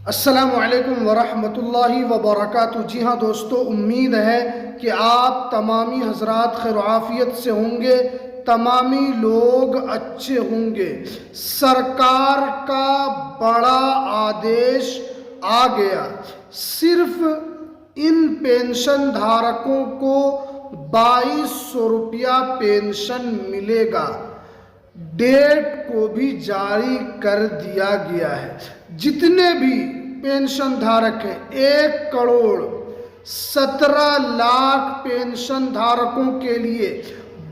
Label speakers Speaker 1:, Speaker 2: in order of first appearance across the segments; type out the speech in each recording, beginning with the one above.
Speaker 1: अस्सलामुअलैकुम वरहमतुल्लाहि वबरकातुहू। जी हाँ दोस्तों, उम्मीद है कि आप तमामी हजरात खैर आफियत से होंगे, तमामी लोग अच्छे होंगे। सरकार का बड़ा आदेश आ गया। सिर्फ इन पेंशन धारकों को 2200 रुपया पेंशन मिलेगा। डेट को भी जारी कर दिया गया है। जितने भी पेंशन धारक हैं, 1,17,00,000 पेंशन धारकों के लिए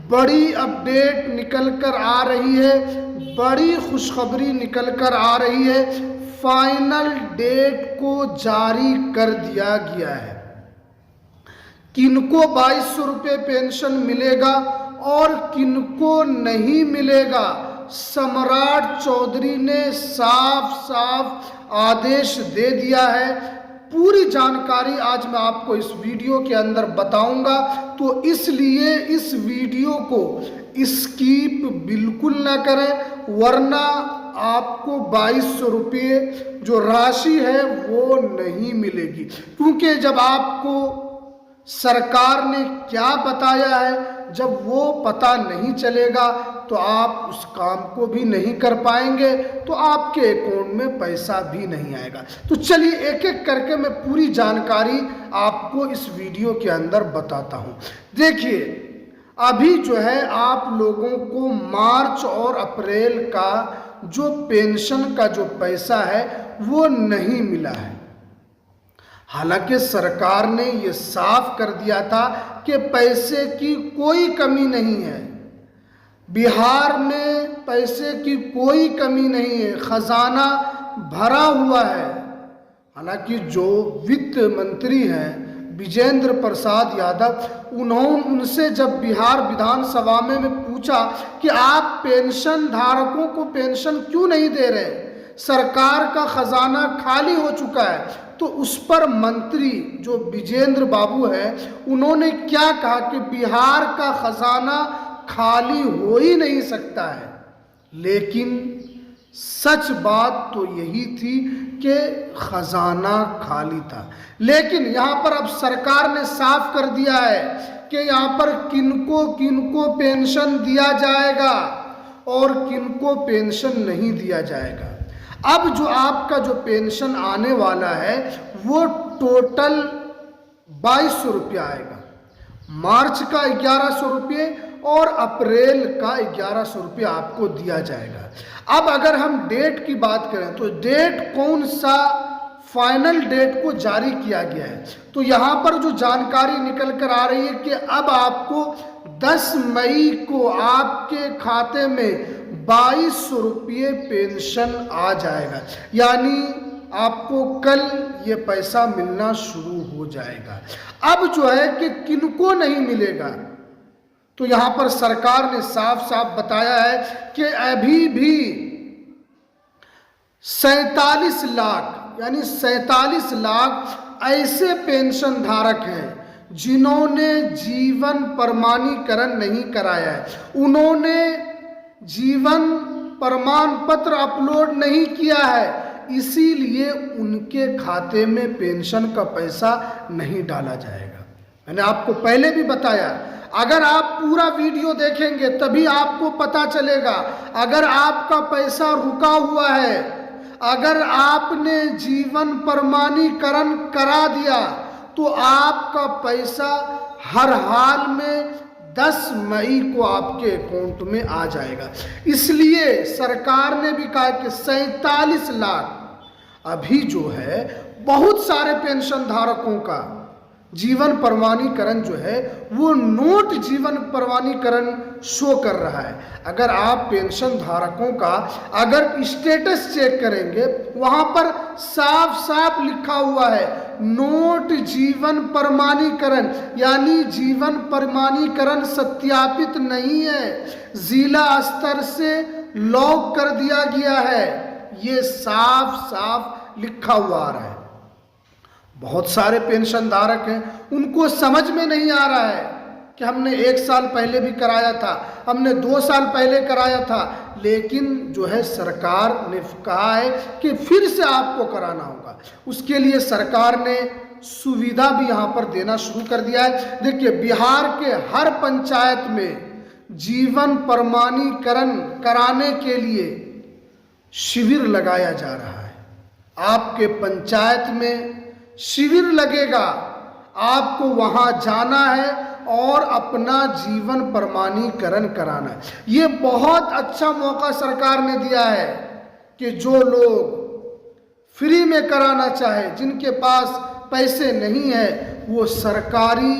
Speaker 1: बड़ी अपडेट निकल कर आ रही है, बड़ी खुशखबरी निकल कर आ रही है। फाइनल डेट को जारी कर दिया गया है। किनको 2200 रुपये पेंशन मिलेगा और किनको नहीं मिलेगा, सम्राट चौधरी ने साफ साफ आदेश दे दिया है। पूरी जानकारी आज मैं आपको इस वीडियो के अंदर बताऊंगा, तो इसलिए इस वीडियो को स्किप बिल्कुल ना करें, वरना आपको 2200 रुपये जो राशि है वो नहीं मिलेगी। क्योंकि जब आपको सरकार ने क्या बताया है, जब वो पता नहीं चलेगा तो आप उस काम को भी नहीं कर पाएंगे, तो आपके अकाउंट में पैसा भी नहीं आएगा। तो चलिए एक एक करके मैं पूरी जानकारी आपको इस वीडियो के अंदर बताता हूँ। देखिए, अभी जो है आप लोगों को मार्च और अप्रैल का जो पेंशन का जो पैसा है वो नहीं मिला है। हालांकि सरकार ने ये साफ कर दिया था कि पैसे की कोई कमी नहीं है, बिहार में पैसे की कोई कमी नहीं है, खजाना भरा हुआ है। हालांकि जो वित्त मंत्री हैं विजेंद्र प्रसाद यादव, उनसे जब बिहार विधानसभा में पूछा कि आप पेंशन धारकों को पेंशन क्यों नहीं दे रहे, सरकार का खजाना खाली हो चुका है, तो उस पर मंत्री जो विजेंद्र बाबू है उन्होंने क्या कहा कि बिहार का खजाना खाली हो ही नहीं सकता है। लेकिन सच बात तो यही थी कि खजाना खाली था। लेकिन यहाँ पर अब सरकार ने साफ कर दिया है कि यहाँ पर किनको किनको पेंशन दिया जाएगा और किनको पेंशन नहीं दिया जाएगा। अब जो आपका जो पेंशन आने वाला है वो टोटल 2200 रुपया आएगा। मार्च का 1100 रुपये और अप्रैल का 1100 रुपया आपको दिया जाएगा। अब अगर हम डेट की बात करें तो डेट कौन सा फाइनल डेट को जारी किया गया है, तो यहाँ पर जो जानकारी निकल कर आ रही है कि अब आपको 10 मई को आपके खाते में 2200 रुपये पेंशन आ जाएगा। यानी आपको कल ये पैसा मिलना शुरू हो जाएगा। अब जो है कि किनको नहीं मिलेगा, तो यहाँ पर सरकार ने साफ साफ बताया है कि अभी भी 47 लाख यानी 47 लाख ऐसे पेंशन धारक हैं जिन्होंने जीवन प्रमाणीकरण नहीं कराया है, उन्होंने जीवन प्रमाण पत्र अपलोड नहीं किया है, इसीलिए उनके खाते में पेंशन का पैसा नहीं डाला जाएगा। मैंने आपको पहले भी बताया, अगर आप पूरा वीडियो देखेंगे तभी आपको पता चलेगा। अगर आपका पैसा रुका हुआ है, अगर आपने जीवन प्रमाणीकरण करा दिया, तो आपका पैसा हर हाल में 10 मई को आपके अकाउंट में आ जाएगा। इसलिए सरकार ने भी कहा कि 47 लाख अभी जो है बहुत सारे पेंशन धारकों का जीवन प्रमाणीकरण जो है वो नोट जीवन प्रमाणीकरण शो कर रहा है। अगर आप पेंशन धारकों का अगर स्टेटस चेक करेंगे, वहां पर साफ साफ लिखा हुआ है नोट जीवन प्रमाणीकरण, यानी जीवन प्रमाणीकरण सत्यापित नहीं है, जिला स्तर से लॉक कर दिया गया है। ये साफ साफ लिखा हुआ आ रहा है। बहुत सारे पेंशन धारक हैं, उनको समझ में नहीं आ रहा है कि हमने 1 साल पहले भी कराया था, हमने 2 साल पहले कराया था, लेकिन जो है सरकार ने कहा है कि फिर से आपको कराना होगा। उसके लिए सरकार ने सुविधा भी यहाँ पर देना शुरू कर दिया है। देखिए, बिहार के हर पंचायत में जीवन प्रमाणीकरण कराने के लिए शिविर लगाया जा रहा है। आपके पंचायत में शिविर लगेगा, आपको वहां जाना है और अपना जीवन प्रमाणीकरण कराना है। ये बहुत अच्छा मौका सरकार ने दिया है कि जो लोग फ्री में कराना चाहे, जिनके पास पैसे नहीं है, वो सरकारी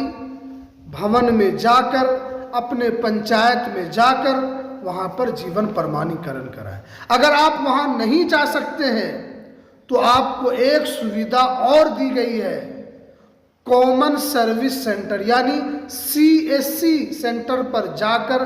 Speaker 1: भवन में जाकर, अपने पंचायत में जाकर वहां पर जीवन प्रमाणीकरण कराएं। अगर आप वहां नहीं जा सकते हैं तो आपको एक सुविधा और दी गई है, कॉमन सर्विस सेंटर यानी CSC सेंटर पर जाकर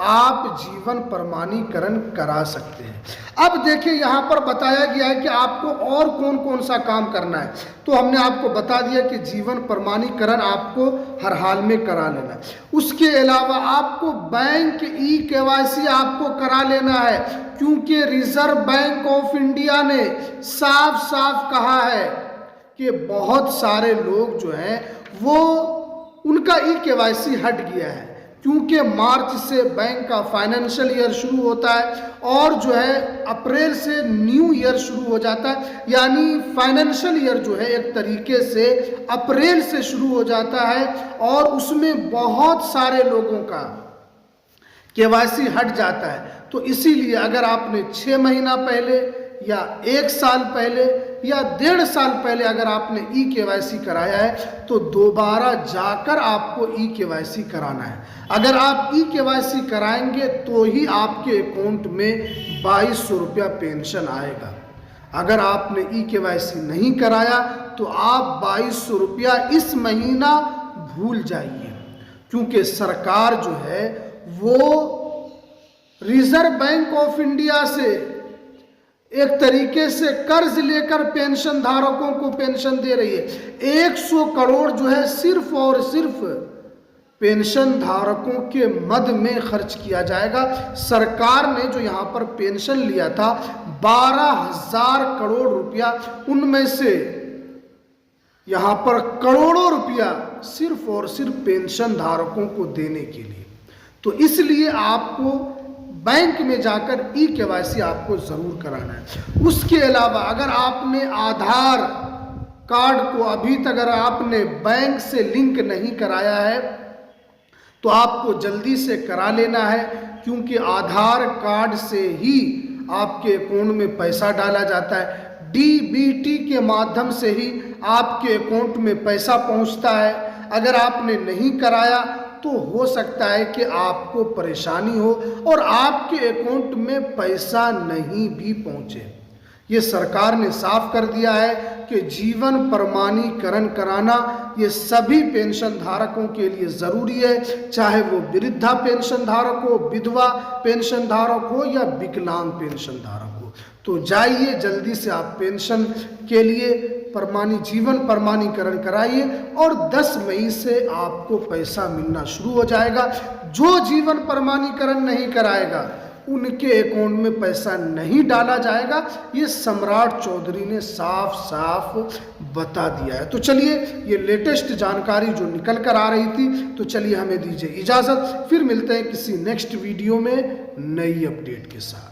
Speaker 1: आप जीवन प्रमाणीकरण करा सकते हैं। अब देखिए, यहाँ पर बताया गया है कि आपको और कौन कौन सा काम करना है। तो हमने आपको बता दिया कि जीवन प्रमाणीकरण आपको हर हाल में करा लेना है। उसके अलावा आपको बैंक KYC आपको करा लेना है, क्योंकि रिजर्व बैंक ऑफ इंडिया ने साफ साफ कहा है कि बहुत सारे लोग जो हैं वो उनका KYC हट गया है, क्योंकि मार्च से बैंक का फाइनेंशियल ईयर शुरू होता है और जो है अप्रैल से न्यू ईयर शुरू हो जाता है। यानी फाइनेंशियल ईयर जो है एक तरीके से अप्रैल से शुरू हो जाता है और उसमें बहुत सारे लोगों का KYC हट जाता है। तो इसीलिए अगर आपने 6 महीना पहले या 1 साल पहले या 1.5 साल पहले अगर आपने KYC कराया है तो दोबारा जाकर आपको KYC कराना है। अगर आप KYC कराएंगे तो ही आपके अकाउंट में 2200 रुपया पेंशन आएगा। अगर आपने KYC नहीं कराया तो आप 2200 रुपया इस महीना भूल जाइए, क्योंकि सरकार जो है वो रिजर्व बैंक ऑफ इंडिया से एक तरीके से कर्ज लेकर पेंशन धारकों को पेंशन दे रही है। 100 करोड़ जो है सिर्फ और सिर्फ पेंशन धारकों के मद में खर्च किया जाएगा। सरकार ने जो यहाँ पर पेंशन लिया था 12,000 करोड़ रुपया, उनमें से यहाँ पर करोड़ों रुपया सिर्फ और सिर्फ पेंशन धारकों को देने के लिए। तो इसलिए आपको बैंक में जाकर KYC आपको जरूर कराना है। उसके अलावा अगर आपने आधार कार्ड को अभी तक अगर आपने बैंक से लिंक नहीं कराया है तो आपको जल्दी से करा लेना है, क्योंकि आधार कार्ड से ही आपके अकाउंट में पैसा डाला जाता है। DBT के माध्यम से ही आपके अकाउंट में पैसा पहुंचता है। अगर आपने नहीं कराया तो हो सकता है कि आपको परेशानी हो और आपके अकाउंट में पैसा नहीं भी पहुंचे। ये सरकार ने साफ कर दिया है कि जीवन प्रमाणीकरण कराना ये सभी पेंशन धारकों के लिए ज़रूरी है, चाहे वो वृद्धा पेंशन धारक हो, विधवा पेंशन धारक हो या विकलांग पेंशन धारक हो। तो जाइए जल्दी से आप पेंशन के लिए जीवन प्रमाणीकरण कराइए और 10 मई से आपको पैसा मिलना शुरू हो जाएगा। जो जीवन प्रमाणीकरण नहीं कराएगा उनके अकाउंट में पैसा नहीं डाला जाएगा। ये सम्राट चौधरी ने साफ साफ बता दिया है। तो चलिए, ये लेटेस्ट जानकारी जो निकल कर आ रही थी, तो चलिए हमें दीजिए इजाज़त। फिर मिलते हैं किसी नेक्स्ट वीडियो में नई अपडेट के साथ।